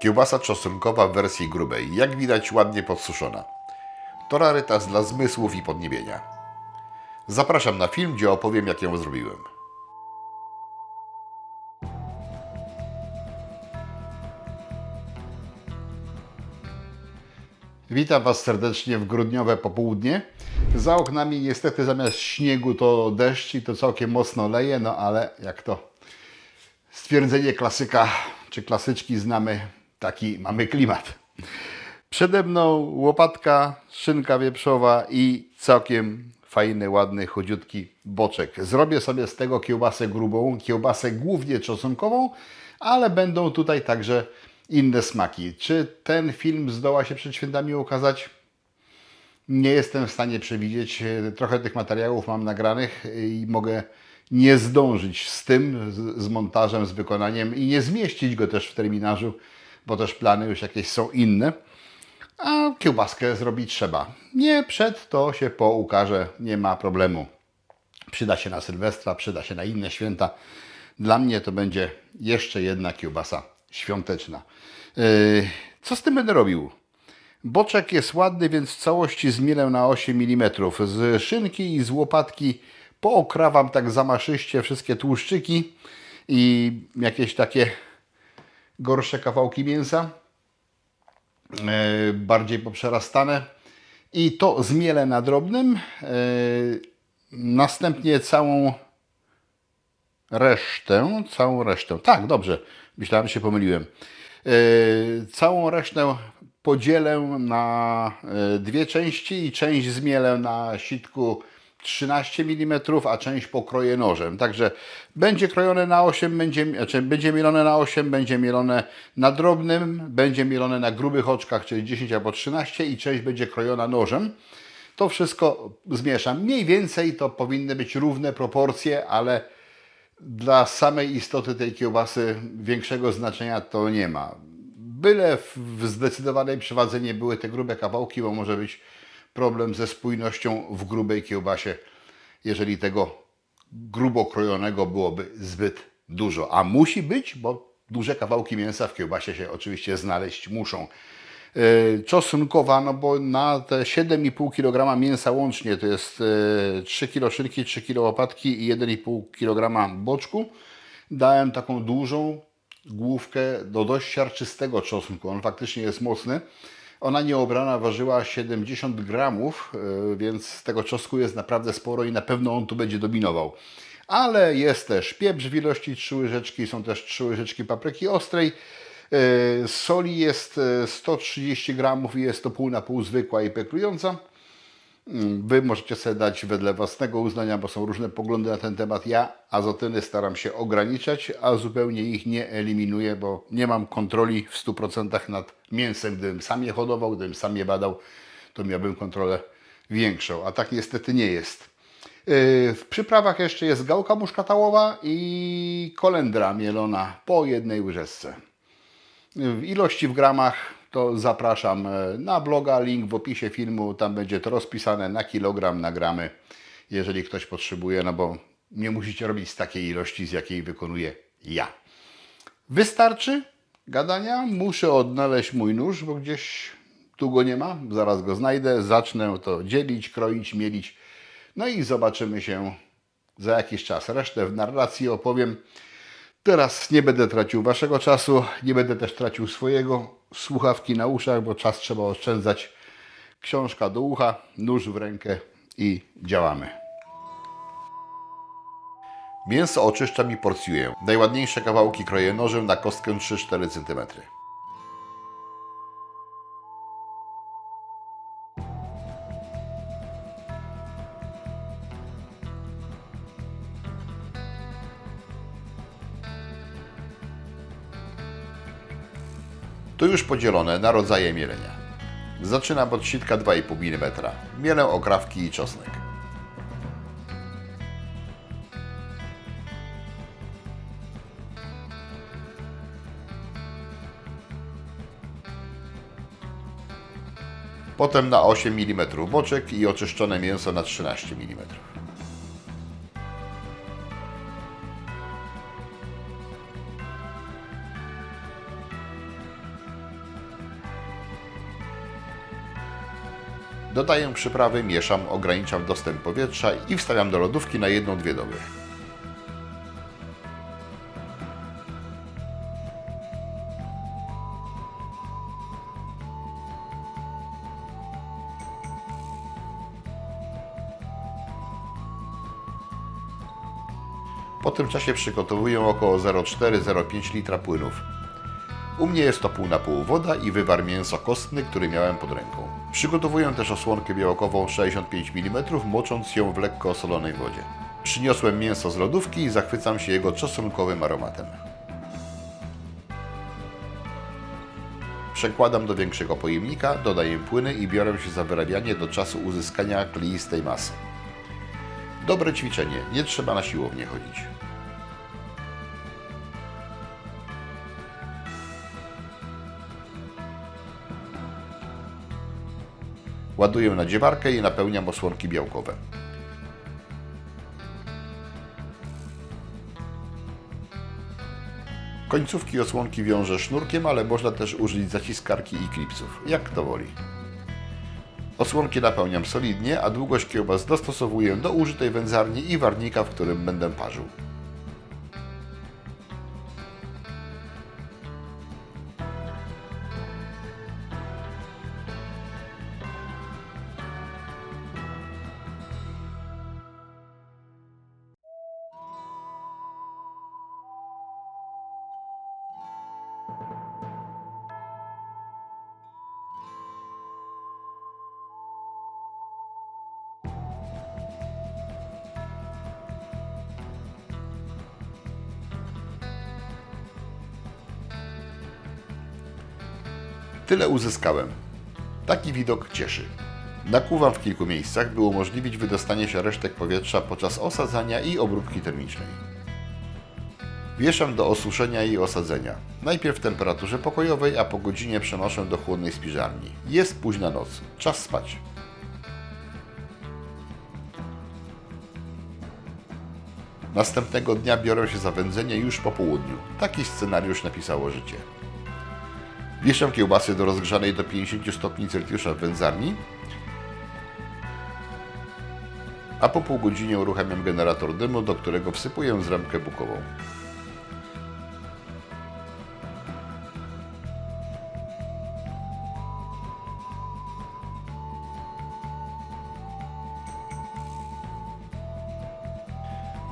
Kiełbasa czosnkowa w wersji grubej, jak widać ładnie podsuszona. To rarytas dla zmysłów i podniebienia. Zapraszam na film, gdzie opowiem, jak ją zrobiłem. Witam Was serdecznie w grudniowe popołudnie. Za oknami niestety zamiast śniegu to deszcz i to całkiem mocno leje, no ale jak to stwierdzenie klasyka czy klasyczki znamy, taki mamy klimat. Przede mną łopatka, szynka wieprzowa i całkiem fajny, ładny, chudziutki boczek. Zrobię sobie z tego kiełbasę grubą, kiełbasę głównie czosnkową, ale będą tutaj także inne smaki. Czy ten film zdoła się przed świętami ukazać? Nie jestem w stanie przewidzieć. Trochę tych materiałów mam nagranych i mogę nie zdążyć z tym, z montażem, z wykonaniem i nie zmieścić go też w terminarzu, bo też plany już jakieś są inne. A kiełbaskę zrobić trzeba. Nie przed, to się po ukaże, nie ma problemu. Przyda się na Sylwestra, przyda się na inne święta. Dla mnie to będzie jeszcze jedna kiełbasa świąteczna. Co z tym będę robił? Boczek jest ładny, więc w całości zmielę na 8 mm. Z szynki i z łopatki pookrawam tak zamaszyście wszystkie tłuszczyki i jakieś takie gorsze kawałki mięsa, bardziej poprzerastane, i to zmielę na drobnym. Następnie całą resztę, tak, dobrze, myślałem, że się pomyliłem. Całą resztę podzielę na dwie części i część zmielę na sitku 13 mm, a część pokroję nożem. Także będzie krojone na 8, będzie mielone na 8, będzie mielone na drobnym, będzie mielone na grubych oczkach, czyli 10 albo 13, i część będzie krojona nożem. To wszystko zmieszam. Mniej więcej to powinny być równe proporcje, ale dla samej istoty tej kiełbasy większego znaczenia to nie ma. Byle w zdecydowanej przewadze nie były te grube kawałki, bo może być problem ze spójnością w grubej kiełbasie, jeżeli tego grubo krojonego byłoby zbyt dużo. A musi być, bo duże kawałki mięsa w kiełbasie się oczywiście znaleźć muszą. Czosnkowa, no bo na te 7,5 kg mięsa łącznie to jest 3 kg szynki, 3 kg łopatki i 1,5 kg boczku. Dałem taką dużą główkę do dość siarczystego czosnku. On faktycznie jest mocny. Ona nieobrana ważyła 70 gramów, więc z tego czosnku jest naprawdę sporo i na pewno on tu będzie dominował. Ale jest też pieprz w ilości 3 łyżeczki, są też 3 łyżeczki papryki ostrej. Soli jest 130 gramów i jest to pół na pół zwykła i peklująca. Wy możecie sobie dać wedle własnego uznania, bo są różne poglądy na ten temat. Ja azotyny staram się ograniczać, a zupełnie ich nie eliminuję, bo nie mam kontroli w 100% nad mięsem. Gdybym sam je hodował, gdybym sam je badał, to miałbym kontrolę większą, a tak niestety nie jest. W przyprawach jeszcze jest gałka muszkatałowa i kolendra mielona po 1 łyżeczce. W ilości w gramach to zapraszam na bloga, link w opisie filmu, tam będzie to rozpisane na kilogram, na gramy, jeżeli ktoś potrzebuje, no bo nie musicie robić z takiej ilości, z jakiej wykonuję ja. Wystarczy gadania, muszę odnaleźć mój nóż, bo gdzieś tu go nie ma, zaraz go znajdę, zacznę to dzielić, kroić, mielić, no i zobaczymy się za jakiś czas. Resztę w narracji opowiem. Teraz nie będę tracił Waszego czasu, nie będę też tracił swojego, słuchawki na uszach, bo czas trzeba oszczędzać. Książka do ucha, nóż w rękę i działamy. Mięso oczyszczam i porcjuję. Najładniejsze kawałki kroję nożem na kostkę 3-4 cm. To już podzielone na rodzaje mielenia. Zaczynam od sitka 2,5 mm. Mielę okrawki i czosnek. Potem na 8 mm boczek i oczyszczone mięso na 13 mm. Dodaję przyprawy, mieszam, ograniczam dostęp powietrza i wstawiam do lodówki na 1-2 doby. Po tym czasie przygotowuję około 0,4-0,5 litra płynów. U mnie jest to pół na pół woda i wywar mięsa kostny, który miałem pod ręką. Przygotowuję też osłonkę białkową 65 mm, mocząc ją w lekko osolonej wodzie. Przyniosłem mięso z lodówki i zachwycam się jego czosnkowym aromatem. Przekładam do większego pojemnika, dodaję płyny i biorę się za wyrabianie do czasu uzyskania kleistej masy. Dobre ćwiczenie, nie trzeba na siłownię chodzić. Ładuję na dziewarkę i napełniam osłonki białkowe. Końcówki osłonki wiążę sznurkiem, ale można też użyć zaciskarki i klipsów, jak kto woli. Osłonki napełniam solidnie, a długość kiełbas dostosowuję do użytej wędzarni i warnika, w którym będę parzył. Tyle uzyskałem. Taki widok cieszy. Nakłuwam w kilku miejscach, by umożliwić wydostanie się resztek powietrza podczas osadzania i obróbki termicznej. Wieszam do osuszenia i osadzenia. Najpierw w temperaturze pokojowej, a po godzinie przenoszę do chłodnej spiżarni. Jest późna noc. Czas spać. Następnego dnia biorę się za wędzenie już po południu. Taki scenariusz napisało życie. Wieszam kiełbasy do rozgrzanej do 50 stopni Celsjusza w wędzarni, a po pół godzinie uruchamiam generator dymu, do którego wsypuję zrębkę bukową.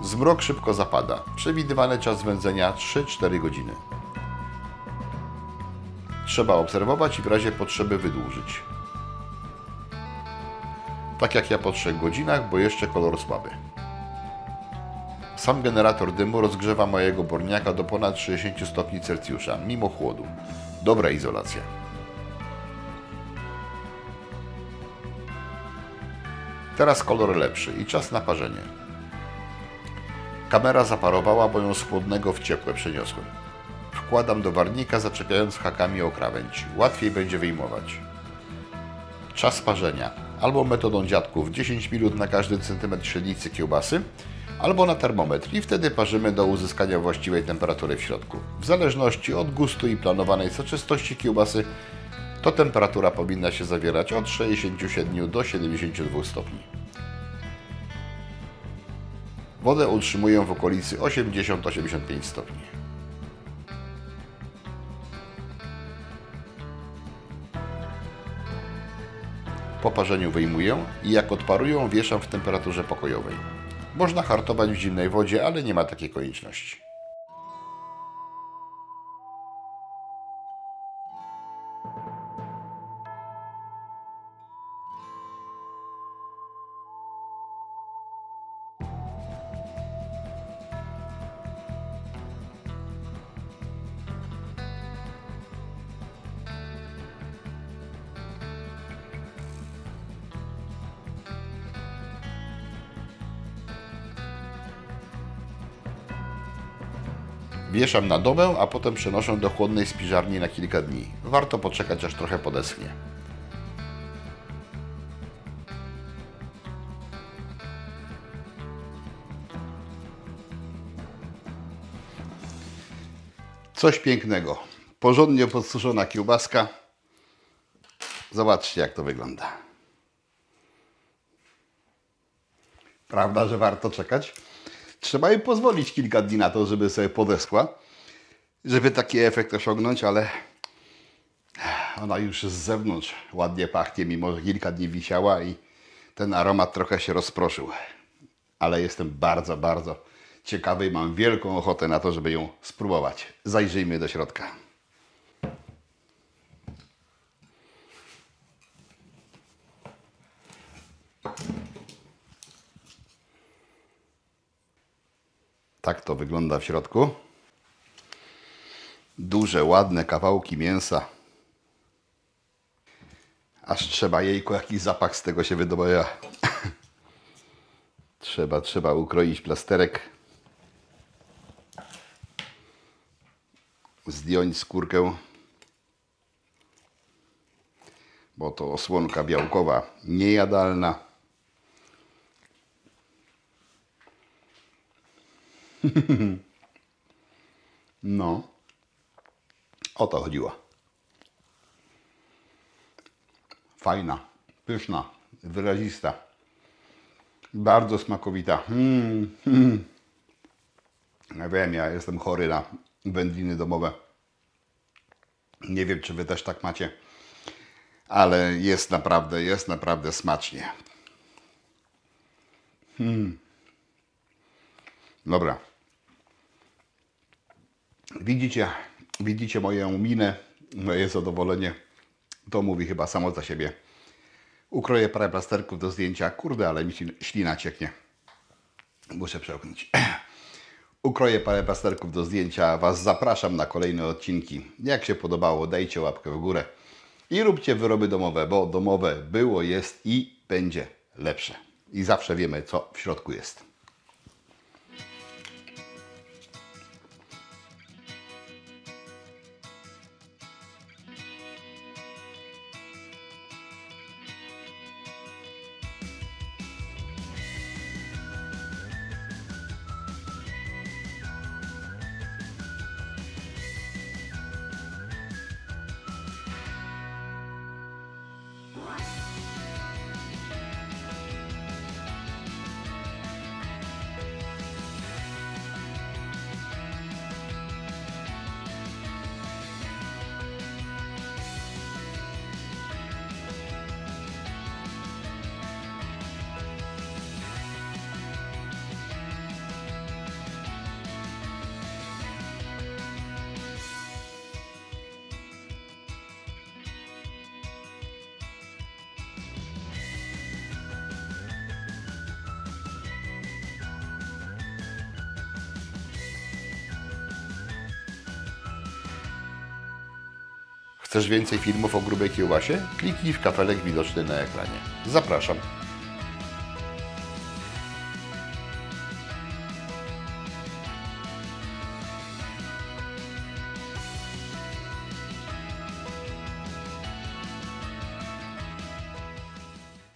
Zmrok szybko zapada. Przewidywany czas wędzenia 3-4 godziny. Trzeba obserwować i w razie potrzeby wydłużyć. Tak jak ja po 3 godzinach, bo jeszcze kolor słaby. Sam generator dymu rozgrzewa mojego borniaka do ponad 60 stopni Celsjusza, mimo chłodu. Dobra izolacja. Teraz kolor lepszy i czas na parzenie. Kamera zaparowała, bo ją z chłodnego w ciepłe przeniosłem. Wkładam do warnika, zaczepiając hakami o krawędź. Łatwiej będzie wyjmować. Czas parzenia. Albo metodą dziadków 10 minut na każdy centymetr średnicy kiełbasy, albo na termometr i wtedy parzymy do uzyskania właściwej temperatury w środku. W zależności od gustu i planowanej soczystości kiełbasy, to temperatura powinna się zawierać od 67 do 72 stopni. Wodę utrzymuję w okolicy 80-85 stopni. Po parzeniu wyjmuję i jak odparują, wieszam w temperaturze pokojowej. Można hartować w zimnej wodzie, ale nie ma takiej konieczności. Wieszam na dobę, a potem przenoszę do chłodnej spiżarni na kilka dni. Warto poczekać, aż trochę podeschnie. Coś pięknego. Porządnie podsuszona kiełbaska. Zobaczcie, jak to wygląda. Prawda, że warto czekać? Trzeba jej pozwolić kilka dni na to, żeby sobie podeschła, żeby taki efekt osiągnąć, ale ona już z zewnątrz ładnie pachnie, mimo że kilka dni wisiała i ten aromat trochę się rozproszył. Ale jestem bardzo, bardzo ciekawy i mam wielką ochotę na to, żeby ją spróbować. Zajrzyjmy do środka. Tak to wygląda w środku. Duże, ładne kawałki mięsa. Aż trzeba jejku, jakiś zapach z tego się wydobywa. Trzeba ukroić plasterek. Zdjąć skórkę. Bo to osłonka białkowa niejadalna. No, o to chodziło. Fajna, pyszna, wyrazista, bardzo smakowita. Ja wiem, ja jestem chory na wędliny domowe. Nie wiem, czy Wy też tak macie, ale jest naprawdę smacznie. Dobra. Widzicie moją minę, moje zadowolenie. To mówi chyba samo za siebie. Ukroję parę plasterków do zdjęcia. Kurde, ale mi ślina cieknie. Muszę przełknąć. Ukroję parę plasterków do zdjęcia. Was zapraszam na kolejne odcinki. Jak się podobało, dajcie łapkę w górę. I róbcie wyroby domowe, bo domowe było, jest i będzie lepsze. I zawsze wiemy, co w środku jest. Chcesz więcej filmów o grubej kiełbasie? Kliknij w kafelek widoczny na ekranie. Zapraszam.